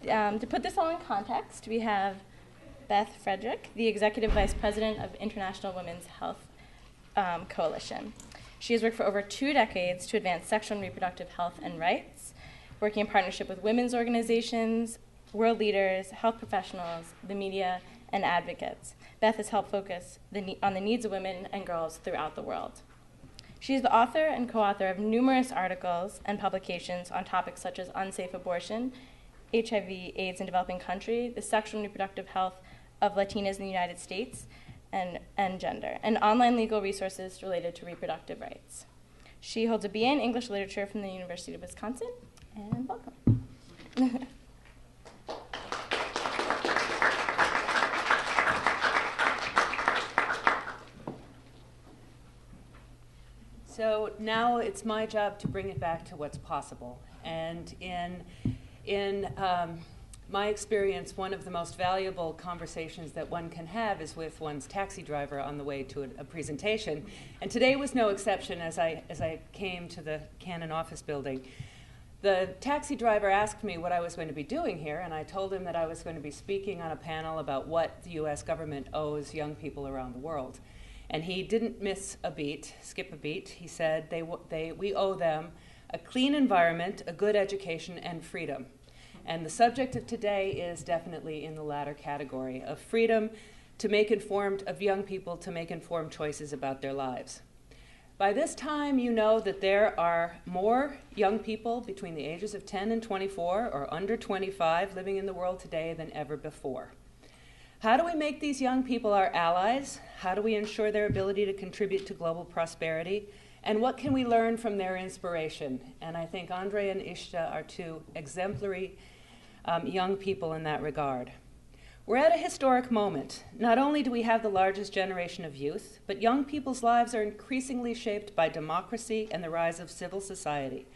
To put this all in context, we have Beth Fredrick, the Executive Vice President of International Women's Health Coalition. She has worked for over 2 decades to advance sexual and reproductive health and rights, working in partnership with women's organizations, world leaders, health professionals, the media, and advocates. Beth has helped focus on the needs of women and girls throughout the world. She is the author and co-author of numerous articles and publications on topics such as unsafe abortion, HIV/AIDS in developing countries, the sexual and reproductive health of Latinas in the United States, and gender, and online legal resources related to reproductive rights. She holds a BA in English Literature from the University of Wisconsin, and welcome. So now it's my job to bring it back to what's possible. And in my experience, one of the most valuable conversations that one can have is with one's taxi driver on the way to a presentation. And today was no exception as I came to the Canon office building. The taxi driver asked me what I was going to be doing here, and I told him that I was going to be speaking on a panel about what the US government owes young people around the world. And he didn't miss a beat, skip a beat. He said we owe them a clean environment, a good education, and freedom. And the subject of today is definitely in the latter category of freedom of young people to make informed choices about their lives. By this time, you know that there are more young people between the ages of 10 and 24 or under 25 living in the world today than ever before. How do we make these young people our allies? How do we ensure their ability to contribute to global prosperity? And what can we learn from their inspiration? And I think Andre and Ishta are 2 exemplary young people in that regard. We're at a historic moment. Not only do we have the largest generation of youth, but young people's lives are increasingly shaped by democracy and the rise of civil society,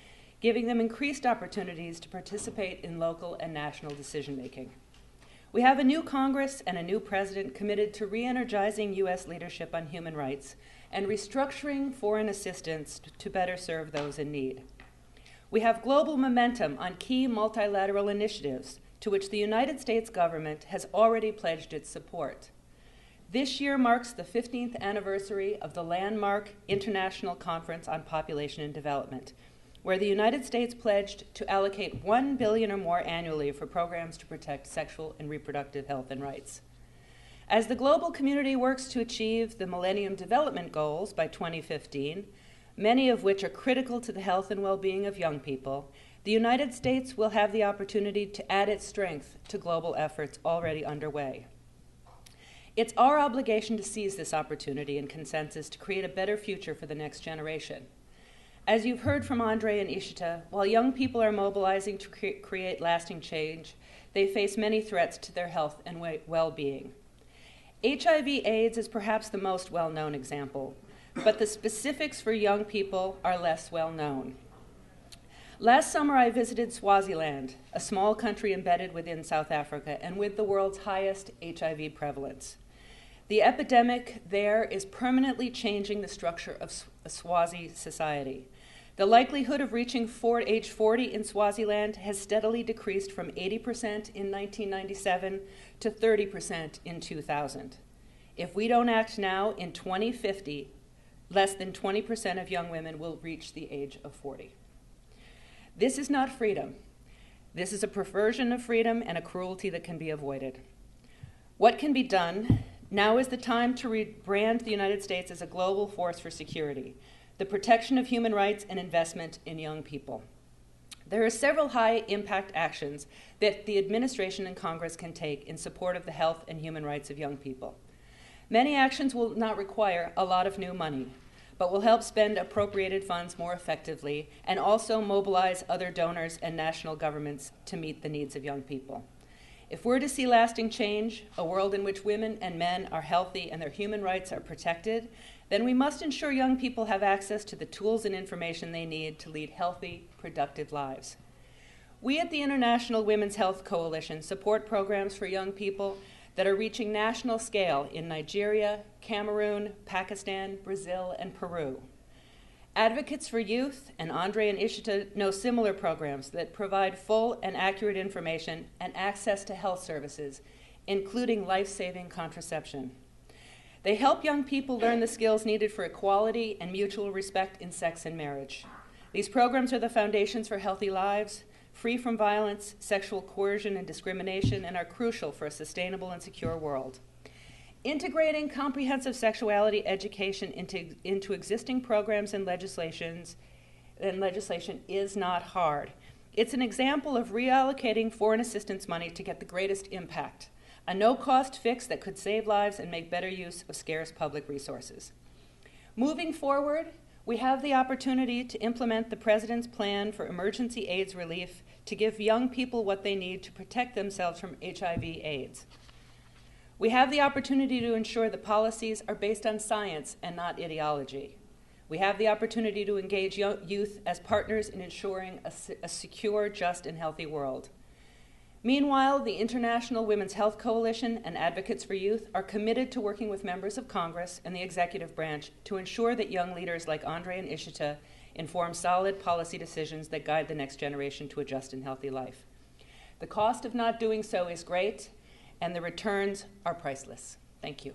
giving them increased opportunities to participate in local and national decision-making. We have a new Congress and a new president committed to re-energizing U.S. leadership on human rights and restructuring foreign assistance to better serve those in need. We have global momentum on key multilateral initiatives to which the United States government has already pledged its support. This year marks the 15th anniversary of the landmark International Conference on Population and Development, where the United States pledged to allocate $1 billion or more annually for programs to protect sexual and reproductive health and rights. As the global community works to achieve the Millennium Development Goals by 2015, many of which are critical to the health and well-being of young people, the United States will have the opportunity to add its strength to global efforts already underway. It's our obligation to seize this opportunity and consensus to create a better future for the next generation. As you've heard from Andre and Ishita, while young people are mobilizing to create lasting change, they face many threats to their health and well-being. HIV/AIDS is perhaps the most well-known example, but the specifics for young people are less well-known. Last summer, I visited Swaziland, a small country embedded within South Africa and with the world's highest HIV prevalence. The epidemic there is permanently changing the structure of Swazi society. The likelihood of reaching age 40 in Swaziland has steadily decreased from 80% in 1997 to 30% in 2000. If we don't act now, in 2050, less than 20% of young women will reach the age of 40. This is not freedom. This is a perversion of freedom and a cruelty that can be avoided. What can be done? Now is the time to rebrand the United States as a global force for security, the protection of human rights, and investment in young people. There are several high-impact actions that the administration and Congress can take in support of the health and human rights of young people. Many actions will not require a lot of new money, but will help spend appropriated funds more effectively and also mobilize other donors and national governments to meet the needs of young people. If we're to see lasting change, a world in which women and men are healthy and their human rights are protected, then we must ensure young people have access to the tools and information they need to lead healthy, productive lives. We at the International Women's Health Coalition support programs for young people that are reaching national scale in Nigeria, Cameroon, Pakistan, Brazil, and Peru. Advocates for Youth and Andre and Ishita know similar programs that provide full and accurate information and access to health services, including life-saving contraception. They help young people learn the skills needed for equality and mutual respect in sex and marriage. These programs are the foundations for healthy lives, free from violence, sexual coercion, and discrimination, and are crucial for a sustainable and secure world. Integrating comprehensive sexuality education into existing programs and legislation is not hard. It's an example of reallocating foreign assistance money to get the greatest impact, a no-cost fix that could save lives and make better use of scarce public resources. Moving forward, we have the opportunity to implement the President's plan for emergency AIDS relief to give young people what they need to protect themselves from HIV/AIDS. We have the opportunity to ensure that policies are based on science and not ideology. We have the opportunity to engage youth as partners in ensuring a secure, just, and healthy world. Meanwhile, the International Women's Health Coalition and Advocates for Youth are committed to working with members of Congress and the executive branch to ensure that young leaders like Andre and Ishita inform solid policy decisions that guide the next generation to a just and healthy life. The cost of not doing so is great, and the returns are priceless. Thank you.